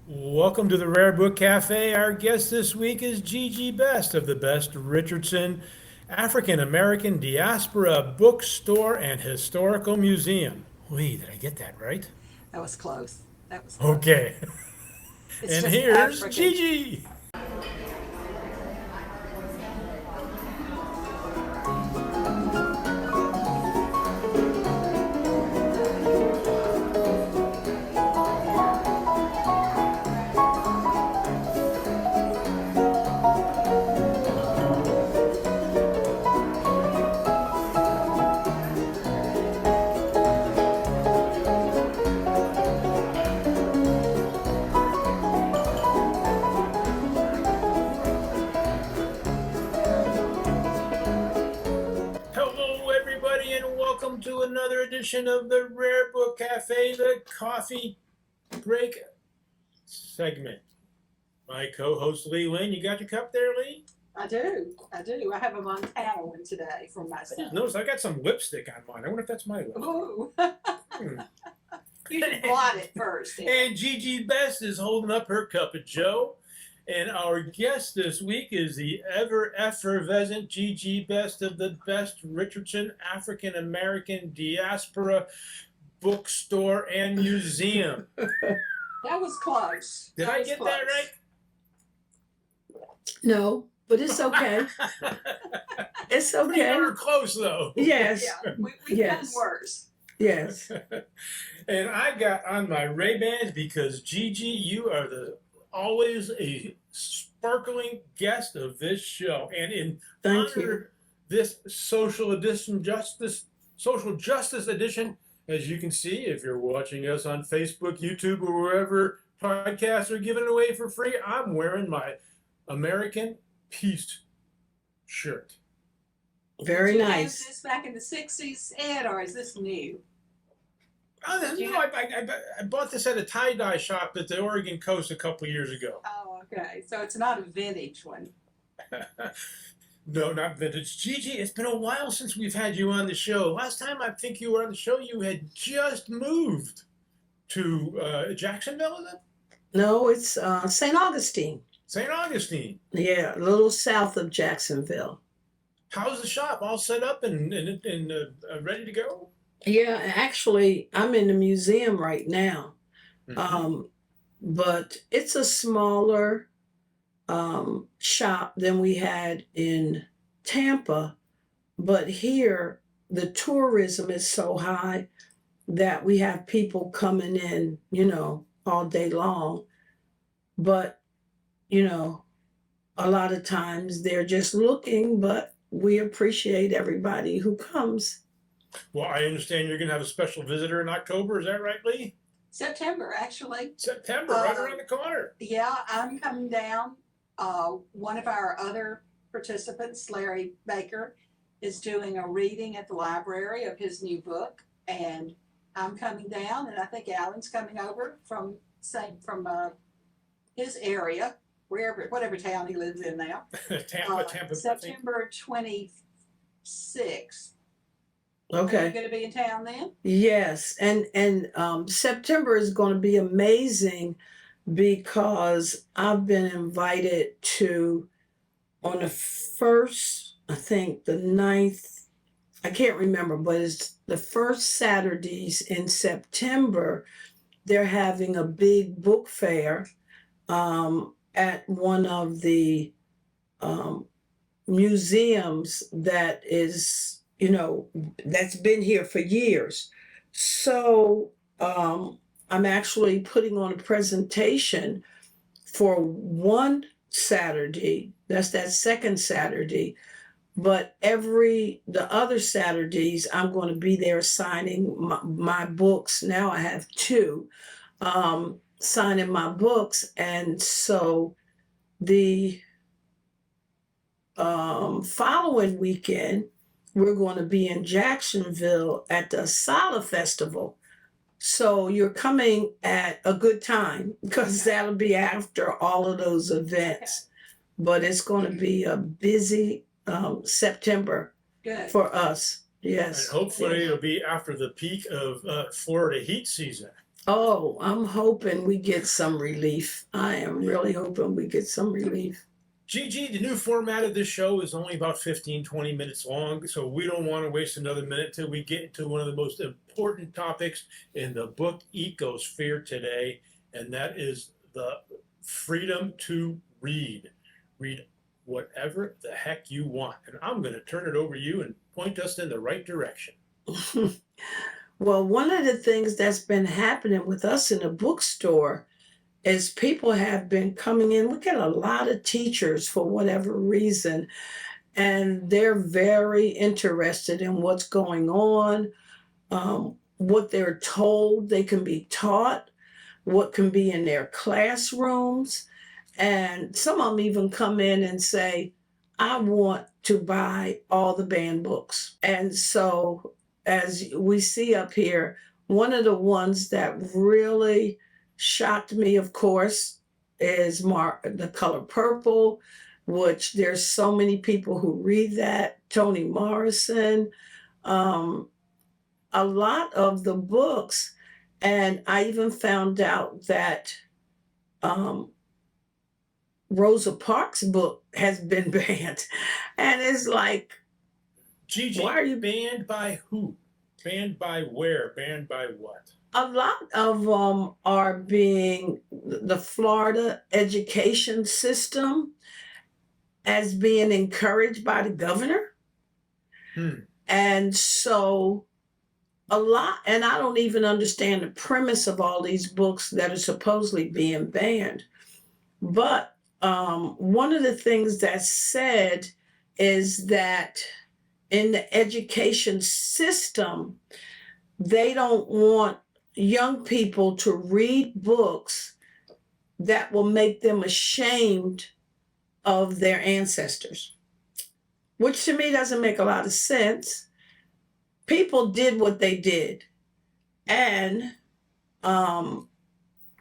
Welcome to the Rare Book Cafe. Our guest this week is Gigi Best of the Best Richardson African American Diaspora Bookstore and Historical Museum. Wait, did I get that right? That was close. That was close. Okay. It's And just here's African. Gigi. Hello, everybody, and welcome to another edition of the Rare Book Cafe, the coffee break segment. My co-host Linn, you got your cup there, Lee? I do. I have a Montana one today for myself. Notice I got some lipstick on mine. I wonder if that's my lip. Ooh. Hmm. You should blot it first. And Gigi Best is holding up her cup of Joe. And our guest this week is the ever effervescent Gigi Best of the Best Richardson African American Diaspora Bookstore and Museum. That was close. Did I get that right? No, but it's okay. It's Pretty okay. darn close, though. Yes. Yeah, we've Yes. done worse. Yes. And I got on my Ray-Bans because Gigi, you are always a sparkling guest of this show. And in Thank honor you. of this social justice edition, as you can see, if you're watching us on Facebook, YouTube, or wherever podcasts are given away for free, I'm wearing my American Peace shirt. Very Did you nice. have this back in the 60s, Ed, or is this new? Oh, no, I bought this at a tie-dye shop at the Oregon coast a couple years ago. Oh, okay. So it's not a vintage one. No, not vintage. Gigi, it's been a while since we've had you on the show. Last time I think you were on the show, you had just moved to Jacksonville, is it? No, it's St. Augustine. St. Augustine. Yeah, a little south of Jacksonville. How's the shop? All set up and ready to go? Yeah, actually, I'm in the museum right now. Mhm. But it's a smaller shop than we had in Tampa. But here, the tourism is so high that we have people coming in, all day long. But, a lot of times they're just looking, but we appreciate everybody who comes. Well, I understand you're going to have a special visitor in October. Is that right, Lee? September, actually. September, right around the corner. Yeah, I'm coming down. One of our other participants, Larry Baker, is doing a reading at the library of his new book, and I'm coming down, and I think Alan's coming over from his area, whatever town he lives in now. Tampa, I think. September 26th. Are you Okay. going to be in town then? Yes, and September is going to be amazing because I've been invited to on the first, I think the ninth, I can't remember, but it's the first Saturdays in September. They're having a big book fair at one of the museums that is, that's been here for years. So I'm actually putting on a presentation for one Saturday. That's that second Saturday. But the other Saturdays, I'm going to be there signing my books. Now I have two, signing my books. And so the following weekend, we're going to be in Jacksonville at the Sala Festival. So you're coming at a good time because that'll be after all of those events. But it's going to be a busy September Good. for us. And Yes. hopefully it'll be after the peak of Florida heat season. Oh, I'm hoping we get some relief. I am really hoping we get some relief. Gigi, the new format of this show is only about 15, 20 minutes long, so we don't want to waste another minute till we get into one of the most important topics in the book ecosphere today, and that is the freedom to read. Read whatever the heck you want. And I'm going to turn it over to you and point us in the right direction. Well, one of the things that's been happening with us in the bookstore is people have been coming in. We get a lot of teachers for whatever reason, and they're very interested in what's going on, what they're told they can be taught, what can be in their classrooms. And some of them even come in and say, I want to buy all the banned books. And so, as we see up here, one of the ones that really shocked me, of course, is The Color Purple, which there's so many people who read that. Toni Morrison, a lot of the books. And I even found out that Rosa Parks' book has been banned. And it's like, Gigi, why are you banned by who? Banned by where? Banned by what? A lot of them are being the Florida education system as being encouraged by the governor. And so a lot, and I don't even understand the premise of all these books that are supposedly being banned. But one of the things that's said is that in the education system, they don't want young people to read books that will make them ashamed of their ancestors, which to me doesn't make a lot of sense. People did what they did. And and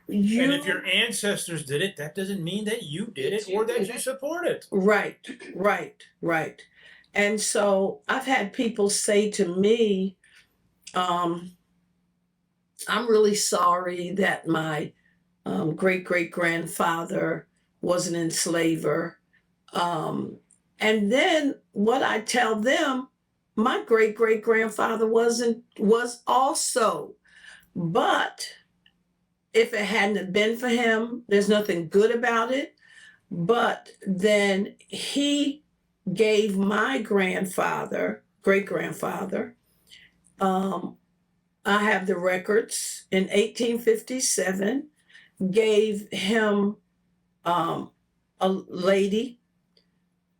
if your ancestors did it, that doesn't mean that you did it or that you support it. Right. And so I've had people say to me, I'm really sorry that my great-great-grandfather was an enslaver. And then what I tell them, my great-great-grandfather was also. But if it hadn't been for him, there's nothing good about it. But then he gave my great-grandfather, I have the records, in 1857, gave him a lady,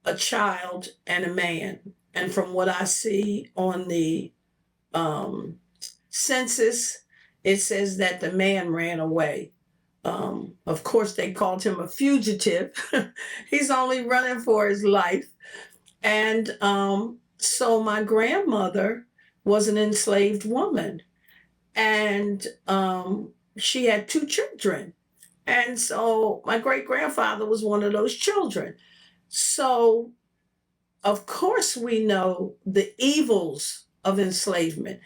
a child, and a man. And from what I see on the census, it says that the man ran away. Of course, they called him a fugitive. He's only running for his life. And so my grandmother was an enslaved woman. And she had 2 children. And so my great-grandfather was one of those children. So, of course, we know the evils of enslavement.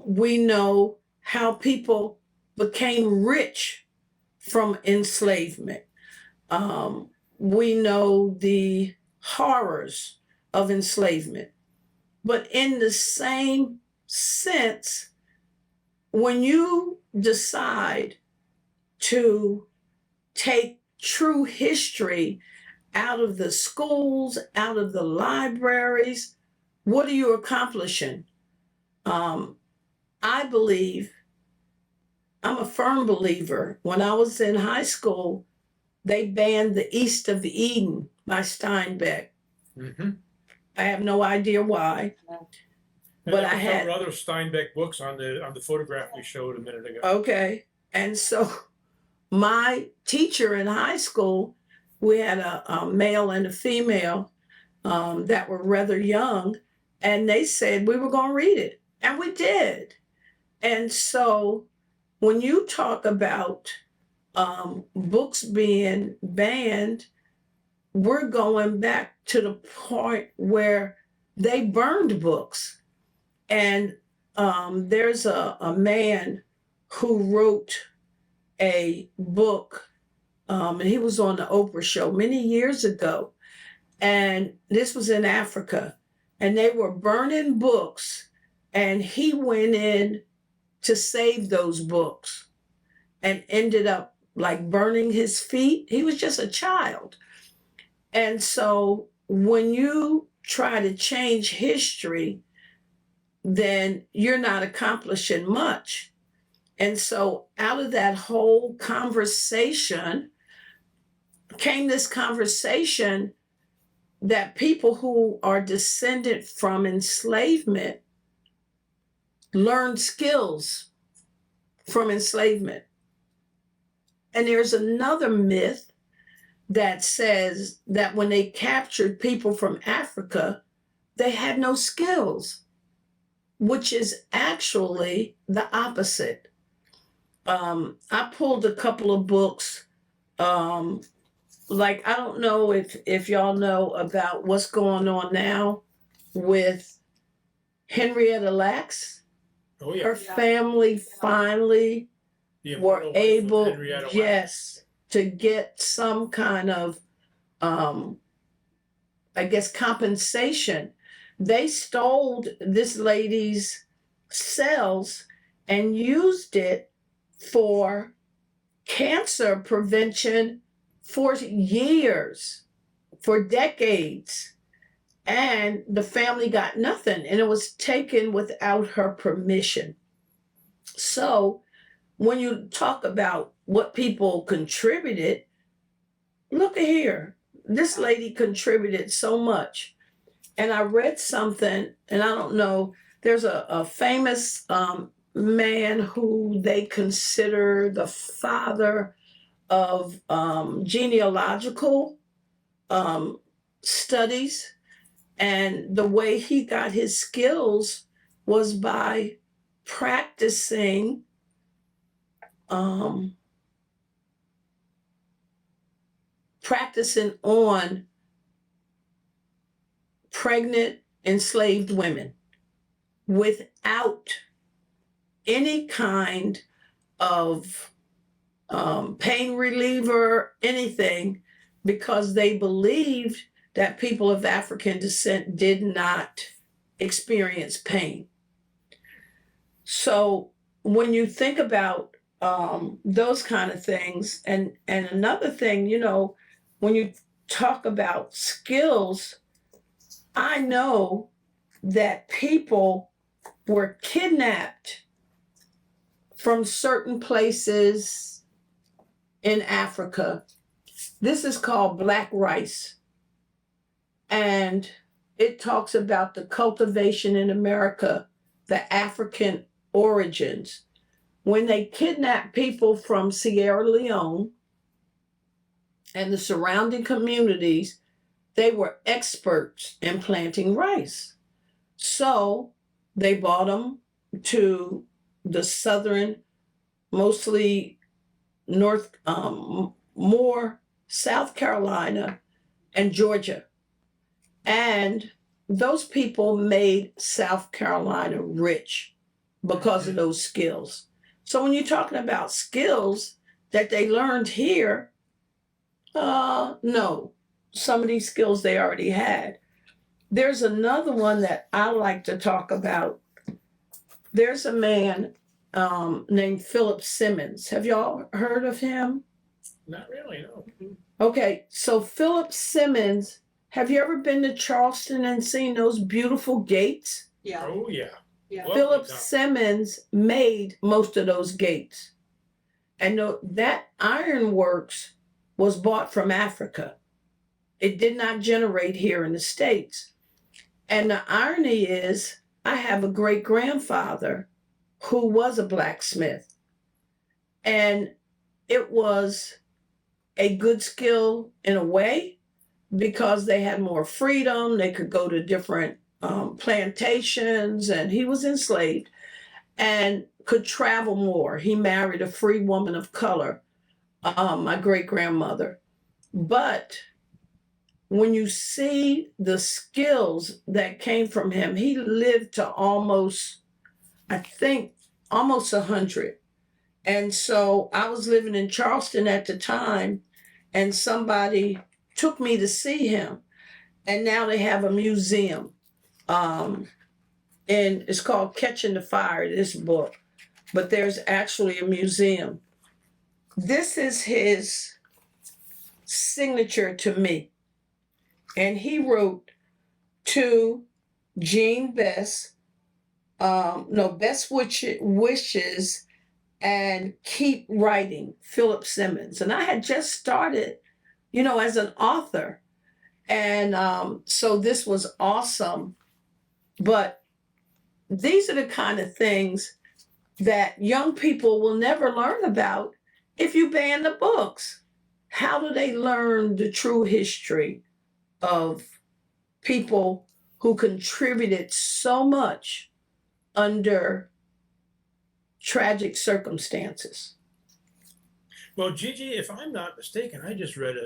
We know how people became rich from enslavement. We know the horrors of enslavement. But in the same sense, when you decide to take true history out of the schools, out of the libraries, what are you accomplishing? I believe, I'm a firm believer. When I was in high school, they banned The East of Eden by Steinbeck. I have no idea why. But I had other Steinbeck books on the photograph we showed a minute ago. Okay. And so my teacher in high school, we had a male and a female that were rather young, and they said we were going to read it. And we did. And so when you talk about books being banned, we're going back to the point where they burned books. And there's a man who wrote a book, and he was on the Oprah show many years ago. And this was in Africa, and they were burning books, and he went in to save those books and ended up like burning his feet. He was just a child. And so when you try to change history, then you're not accomplishing much. And so out of that whole conversation came this conversation that people who are descended from enslavement learn skills from enslavement. And there's another myth that says that when they captured people from Africa, they had no skills, which is actually the opposite. I pulled a couple of books. Like, I don't know if y'all know about what's going on now with Henrietta Lacks. Oh, yeah. Her family finally The were immortal wife of able, Henrietta Lacks. yes, to get some kind of, I guess, compensation. They stole this lady's cells and used it for cancer prevention for years, for decades. And the family got nothing, and it was taken without her permission. So when you talk about what people contributed, look at here. This lady contributed so much. And I read something, and I don't know, there's a famous man who they consider the father of genealogical studies. And the way he got his skills was by practicing practicing on pregnant enslaved women without any kind of pain reliever, anything, because they believed that people of African descent did not experience pain. So when you think about those kind of things, and another thing, you know, when you talk about skills, I know that people were kidnapped from certain places in Africa. This is called Black rice. And it talks about the cultivation in America, the African origins. When they kidnapped people from Sierra Leone and the surrounding communities, they were experts in planting rice. So they brought them to the southern, mostly more South Carolina and Georgia. And those people made South Carolina rich because of those skills. So when you're talking about skills that they learned here, no, some of these skills they already had. There's another one that I like to talk about. There's a man named Philip Simmons. Have y'all heard of him? Not really, no. Okay, so Philip Simmons, have you ever been to Charleston and seen those beautiful gates? Yeah, Oh, yeah. yeah. Lovely Philip town. Simmons made most of those gates. And that ironworks was bought from Africa. It did not generate here in the States. And the irony is, I have a great grandfather who was a blacksmith. And it was a good skill in a way because they had more freedom. They could go to different plantations, and he was enslaved and could travel more. He married a free woman of color, my great grandmother. But when you see the skills that came from him, he lived to almost 100. And so I was living in Charleston at the time, and somebody took me to see him. And now they have a museum. And it's called Catching the Fire, this book. But there's actually a museum. This is his signature to me. And he wrote to Jean Best, Best Wishes, and Keep Writing, Philip Simmons. And I had just started, as an author. And so this was awesome. But these are the kind of things that young people will never learn about if you ban the books. How do they learn the true history of people who contributed so much under tragic circumstances? Well, Gigi, if I'm not mistaken, I just read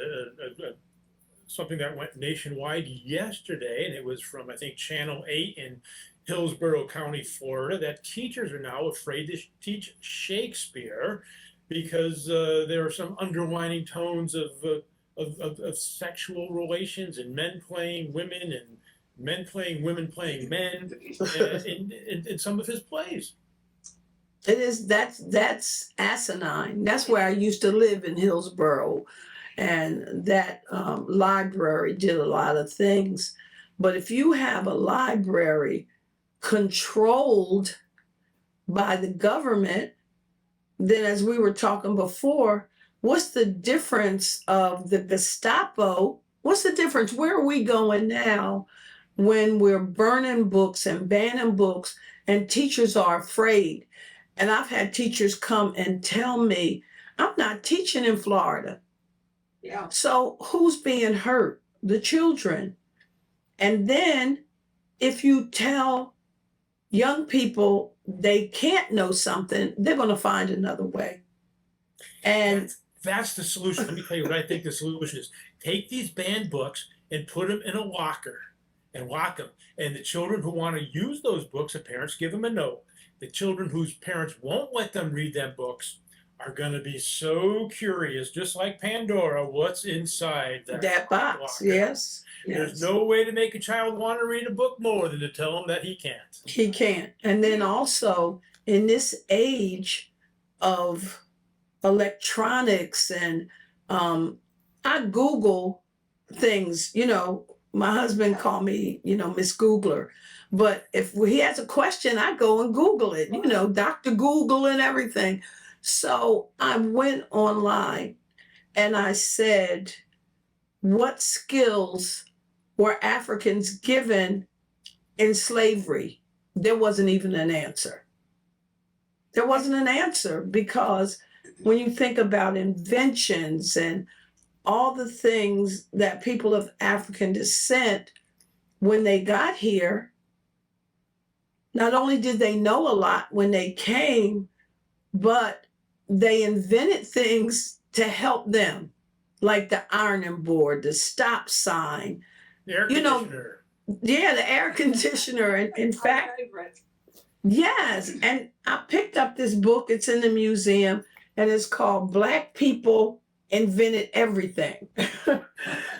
something that went nationwide yesterday, and it was from, I think, Channel 8 in Hillsborough County, Florida, that teachers are now afraid to teach Shakespeare because there are some underlining tones of sexual relations and men playing women and men playing women playing men in some of his plays. It is, that's asinine. That's where I used to live, in Hillsborough, and that library did a lot of things. But if you have a library controlled by the government, then, as we were talking before, what's the difference of the Gestapo? What's the difference? Where are we going now when we're burning books and banning books and teachers are afraid? And I've had teachers come and tell me, I'm not teaching in Florida. Yeah. So who's being hurt? The children. And then if you tell young people they can't know something, they're going to find another way. And that's the solution. Let me tell you what I think the solution is. Take these banned books and put them in a locker and lock them. And the children who want to use those books, the parents give them a note. The children whose parents won't let them read them books are going to be so curious, just like Pandora, what's inside that box. locker. Yes. There's no way to make a child want to read a book more than to tell him that he can't. He can't. And then also, in this age of electronics, and I Google things, my husband called me, Miss Googler. But if he has a question, I go and Google it, Dr. Google and everything. So I went online and I said, what skills were Africans given in slavery? There wasn't even an answer. There wasn't an answer, because when you think about inventions and all the things that people of African descent, when they got here, not only did they know a lot when they came, but they invented things to help them, like the ironing board, the stop sign, The air conditioner. the air conditioner. And in fact, yes. And I picked up this book. It's in the museum, and it's called Black People Invented Everything.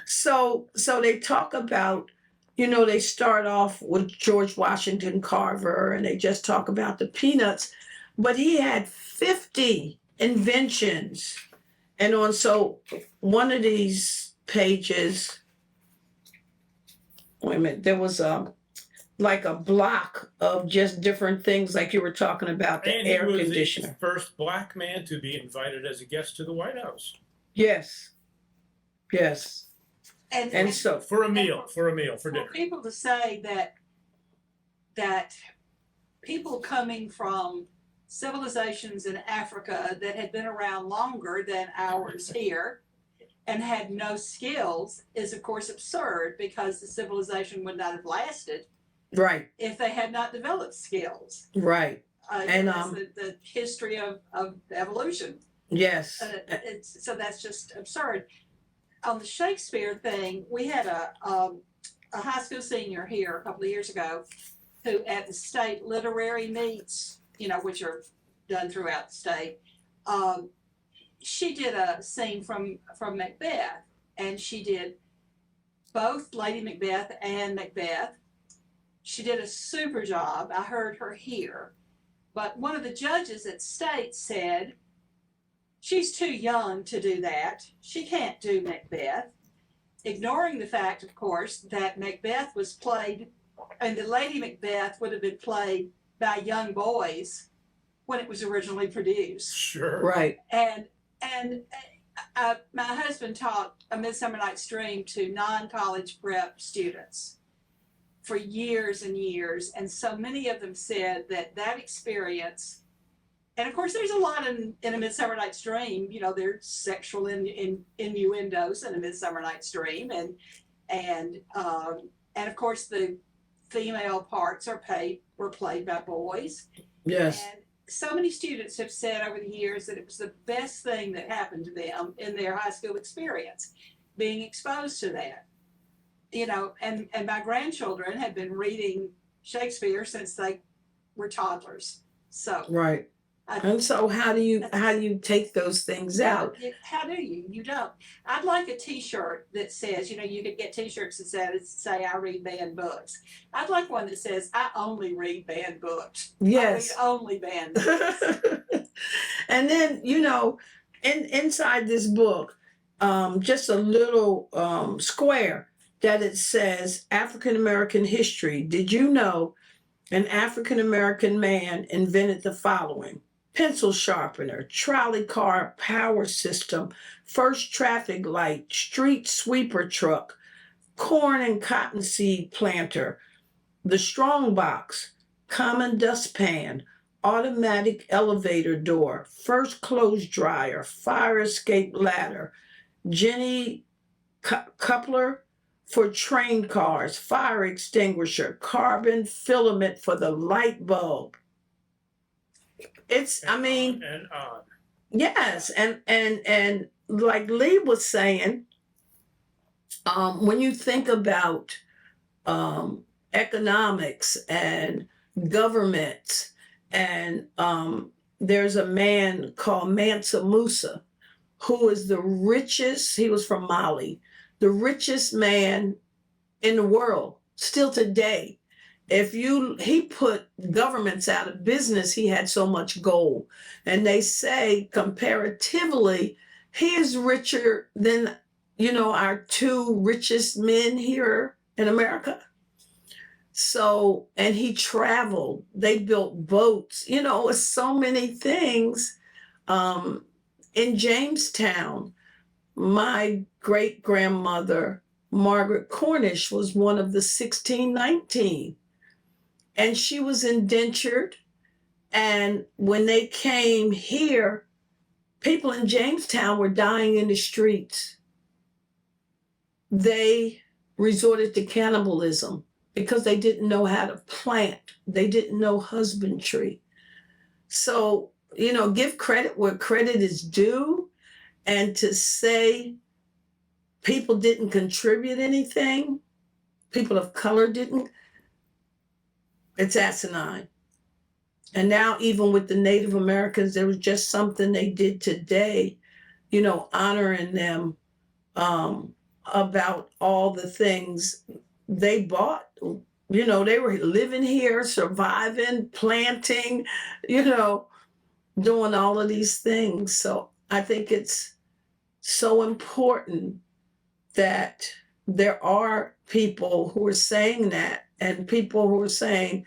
So they talk about, they start off with George Washington Carver, and they just talk about the peanuts, but he had 50 inventions. And so one of these pages, wait a minute, there was like a block of just different things, like you were talking about, the air conditioner. He was the first Black man to be invited as a guest to the White House. Yes. And so for dinner. For people to say that people coming from civilizations in Africa that had been around longer than ours here and had no skills is, of course, absurd, because the civilization would not have lasted right if they had not developed skills. Right. And that's the history of evolution. Yes. So that's just absurd. On the Shakespeare thing, we had a high school senior here a couple of years ago who, at the state literary meets, which are done throughout the state, she did a scene from Macbeth, and she did both Lady Macbeth and Macbeth. She did a super job. I heard her here. But one of the judges at state said, she's too young to do that. She can't do Macbeth. Ignoring the fact, of course, that Macbeth was played, and the Lady Macbeth would have been played by young boys when it was originally produced. Sure. Right. And my husband taught A Midsummer Night's Dream to non-college prep students for years and years, and so many of them said that experience, and of course there's a lot in A Midsummer Night's Dream, you know, there's sexual innuendos in A Midsummer Night's Dream, and of course the female parts were played by boys. Yes. And so many students have said over the years that it was the best thing that happened to them in their high school experience, being exposed to that. You know, and my grandchildren have been reading Shakespeare since they were toddlers. So Right. And so how do you take those things out? How do you? You don't. I'd like a T-shirt that says, you know, you could get T-shirts that say I read banned books. I'd like one that says I only read banned books. Yes. I read only banned books. And then, you know, inside this book, just a little square that it says African American history. Did you know an African American man invented the following? Pencil sharpener, trolley car power system, first traffic light, street sweeper truck, corn and cottonseed planter, the strong box, common dustpan, automatic elevator door, first clothes dryer, fire escape ladder, Jenny coupler for train cars, fire extinguisher, carbon filament for the light bulb. It's, I mean, and on. yes, and like Lee was saying, when you think about economics and government, and there's a man called Mansa Musa, who is the richest. He was from Mali, the richest man in the world still today. He put governments out of business, he had so much gold. And they say comparatively, he is richer than, you know, our two richest men here in America. So, and he traveled, they built boats, you know, it's so many things. In Jamestown, my great grandmother, Margaret Cornish, was one of the 1619. And she was indentured. And when they came here, people in Jamestown were dying in the streets. They resorted to cannibalism because they didn't know how to plant. They didn't know husbandry. So, you know, give credit where credit is due. And to say people didn't contribute anything, people of color didn't, it's asinine. And now even with the Native Americans, there was just something they did today, you know, honoring them about all the things they bought. You know, they were living here, surviving, planting, you know, doing all of these things. So I think it's so important that there are people who are saying that, and people who are saying,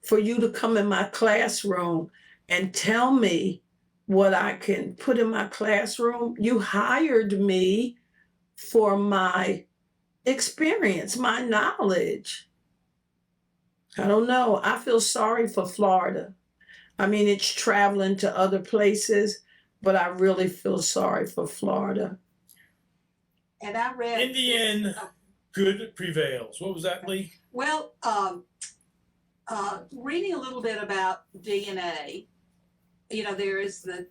for you to come in my classroom and tell me what I can put in my classroom, you hired me for my experience, my knowledge. I don't know. I feel sorry for Florida. I mean, it's traveling to other places, but I really feel sorry for Florida. And I read. In the end, good prevails. What was that, Lee? Well, reading a little bit about DNA, you know, there is the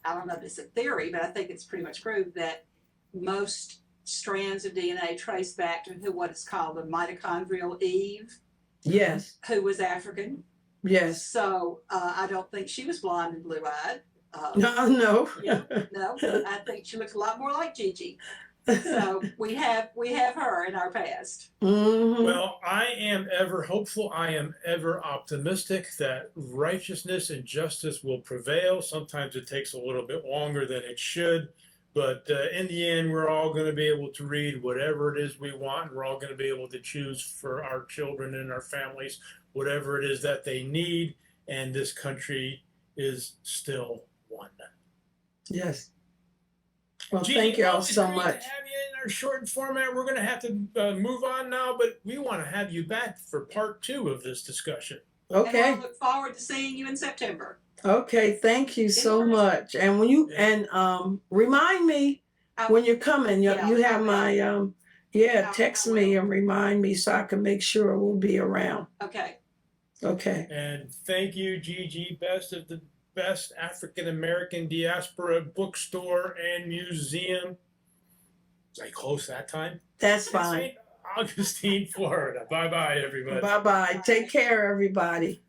I don't know if it's a theory, but I think it's pretty much proved that most strands of DNA trace back to what is called the mitochondrial Eve. Yes. Who was African. Yes. So I don't think she was blonde and blue-eyed. No. Yeah, no, I think she looks a lot more like Gigi. So we have her in our past. Mhm. Well, I am ever hopeful. I am ever optimistic that righteousness and justice will prevail. Sometimes it takes a little bit longer than it should, but in the end, we're all going to be able to read whatever it is we want. We're all going to be able to choose for our children and our families whatever it is that they need, and this country is still one. Yes. Well, Gigi, thank y'all always so great much. to have you in our short format. We're going to have to move on now, but we want to have you back for part 2 of this discussion. Okay. And I look forward to seeing you in September. Okay. Thank you so person. much. And when you remind me I- when you're coming. You Yeah, have my I text will. me and remind me so I can make sure we'll be around. Okay. Okay. And thank you, Gigi, best of the best African American diaspora bookstore and museum. Was I close that time? That's fine. St. Augustine, Florida. Bye bye, everybody. Bye bye. Take care, everybody.